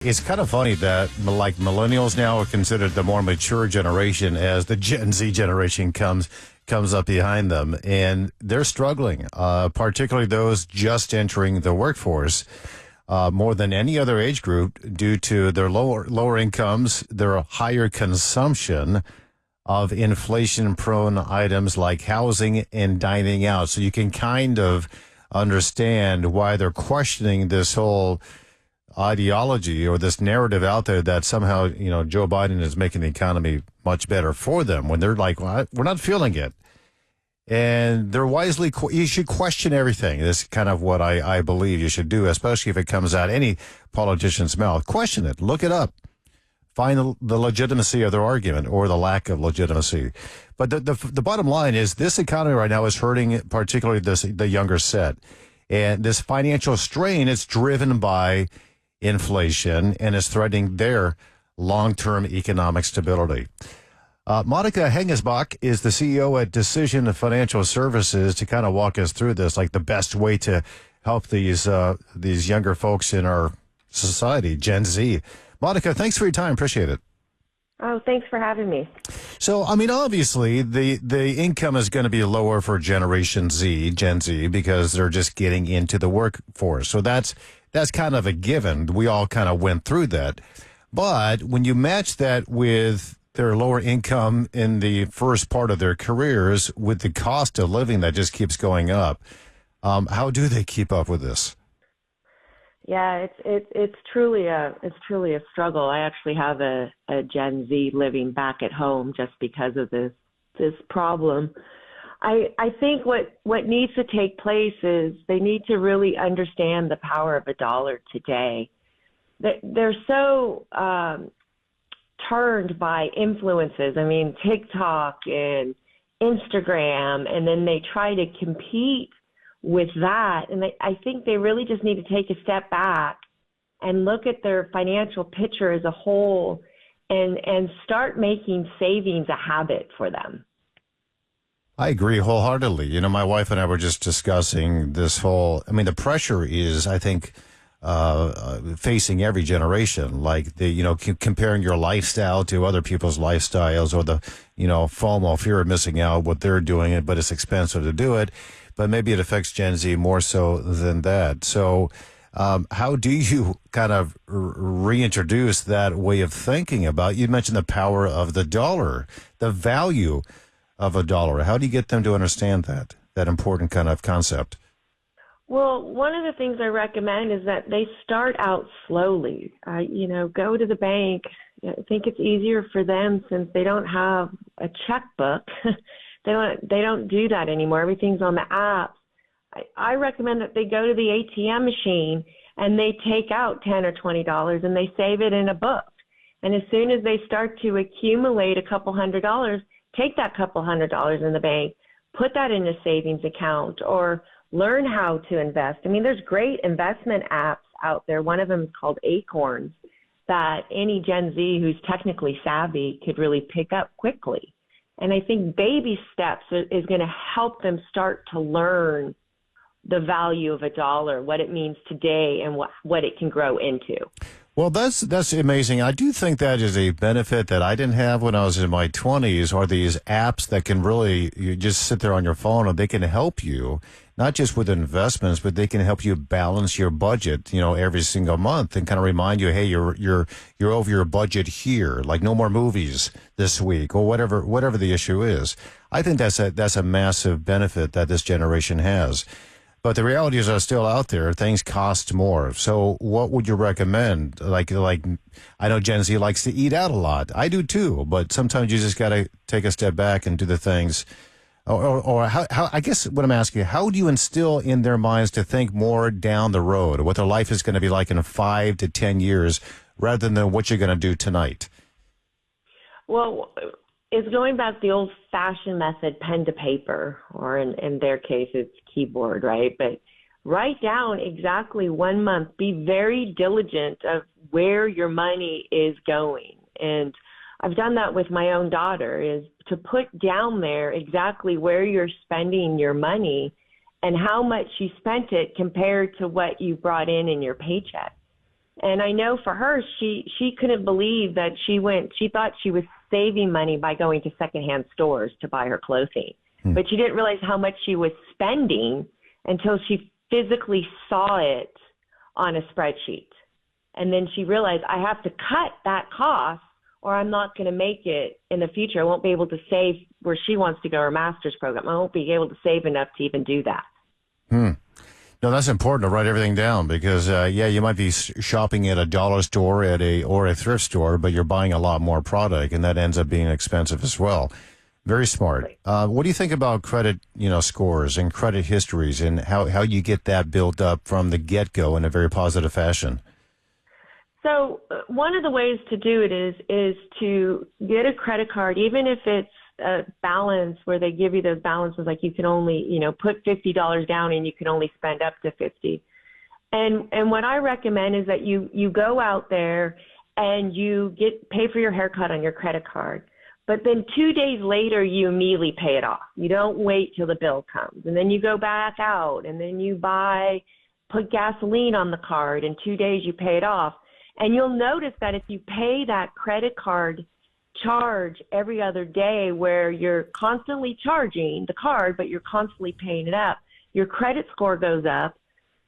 It's kind of funny that like millennials now are considered the more mature generation as the Gen Z generation comes up behind them, and they're struggling, particularly those just entering the workforce, more than any other age group due to their lower incomes, their higher consumption of inflation-prone items like housing and dining out. So you can kind of understand why they're questioning this whole ideology or this narrative out there that somehow, Joe Biden is making the economy much better for them when they're like, well, we're not feeling it. And they're you should question everything. This is kind of what I believe you should do, especially if it comes out any politician's mouth. Question it, look it up, find the legitimacy of their argument or the lack of legitimacy. But the bottom line is this economy right now is hurting particularly the younger set. And this financial strain is driven by inflation and is threatening their long-term economic stability. Monika Hengesbach is the CEO at Decision Financial Services to kind of walk us through this, like the best way to help these younger folks in our society, Gen Z. Monika, thanks for your time. Appreciate it. Oh, thanks for having me. So, obviously, the income is going to be lower for Gen Z, because they're just getting into the workforce. So that's kind of a given. We all kind of went through that. But when you match that with their lower income in the first part of their careers with the cost of living that just keeps going up, how do they keep up with this? Yeah, it's truly a struggle. I actually have a Gen Z living back at home just because of this problem. I think what needs to take place is they need to really understand the power of a dollar today. They're so turned by influences. I mean, TikTok and Instagram, and then they try to compete with that. And I think they really just need to take a step back and look at their financial picture as a whole and start making savings a habit for them. I agree wholeheartedly. My wife and I were just discussing this whole, the pressure is, I think, facing every generation, like comparing your lifestyle to other people's lifestyles, or the, FOMO, fear of missing out, what they're doing, but it's expensive to do it. But maybe it affects Gen Z more so than that. So how do you kind of reintroduce that way of thinking about, you mentioned the power of the dollar, the value of a dollar. How do you get them to understand that important kind of concept? Well, one of the things I recommend is that they start out slowly. Go to the bank. I think it's easier for them since they don't have a checkbook. They don't do that anymore. Everything's on the apps. I recommend that they go to the ATM machine and they take out $10 or $20 and they save it in a book. And as soon as they start to accumulate a couple $100, take that couple $100 in the bank, put that in a savings account, or learn how to invest. There's great investment apps out there. One of them is called Acorns that any Gen Z who's technically savvy could really pick up quickly. And I think baby steps is going to help them start to learn the value of a dollar, what it means today, and what it can grow into. Well, that's amazing. I do think that is a benefit that I didn't have when I was in my 20s, are these apps that can really, you just sit there on your phone and they can help you, not just with investments, but they can help you balance your budget, every single month, and kind of remind you, hey, you're over your budget here, like no more movies this week, or whatever the issue is. I think that's a massive benefit that this generation has. But the realities are still out there. Things cost more. So what would you recommend? Like I know Gen Z likes to eat out a lot. I do too. But sometimes you just got to take a step back and do the things. Or how, I guess what I'm asking, how do you instill in their minds to think more down the road, what their life is going to be like in 5 to 10 years, rather than what you're going to do tonight? Well, it's going back the old-fashioned method, pen to paper, or in their case, it's keyboard, right? But write down exactly 1 month. Be very diligent of where your money is going. And I've done that with my own daughter, is to put down there exactly where you're spending your money and how much you spent it compared to what you brought in your paycheck. And I know for her, she couldn't believe that she thought she was saving money by going to secondhand stores to buy her clothing. But she didn't realize how much she was spending until she physically saw it on a spreadsheet. And then she realized, I have to cut that cost or I'm not going to make it in the future. I won't be able to save where she wants to go, her master's program. I won't be able to save enough to even do that. No, that's important to write everything down because, you might be shopping at a dollar store or a thrift store, but you're buying a lot more product, and that ends up being expensive as well. Very smart. What do you think about credit, scores and credit histories and how you get that built up from the get-go in a very positive fashion? So one of the ways to do it is to get a credit card, even if it's a balance where they give you those balances, like you can only, put $50 down and you can only spend up to $50. And what I recommend is that you go out there and you pay for your haircut on your credit card. But then 2 days later, you immediately pay it off. You don't wait till the bill comes. And then you go back out and then you put gasoline on the card. In 2 days, you pay it off. And you'll notice that if you pay that credit card charge every other day where you're constantly charging the card, but you're constantly paying it up, your credit score goes up.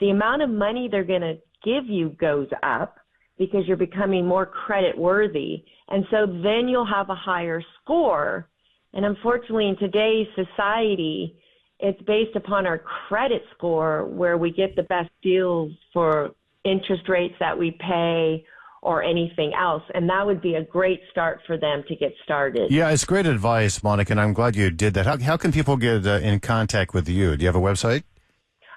The amount of money they're going to give you goes up because you're becoming more credit worthy. And so then you'll have a higher score. And unfortunately, in today's society, it's based upon our credit score where we get the best deals for interest rates that we pay or anything else. And that would be a great start for them to get started. Yeah, it's great advice, Monika, and I'm glad you did that. How can people get in contact with you? Do you have a website?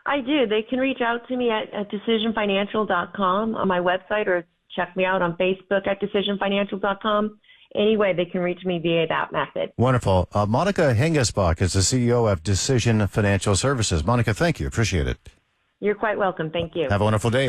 I do. They can reach out to me at decisionfinancial.com on my website or check me out on Facebook at decisionfinancial.com. Anyway, they can reach me via that method. Wonderful. Monika Hengesbach is the CEO of Decision Financial Services. Monika, thank you. Appreciate it. You're quite welcome. Thank you. Have a wonderful day.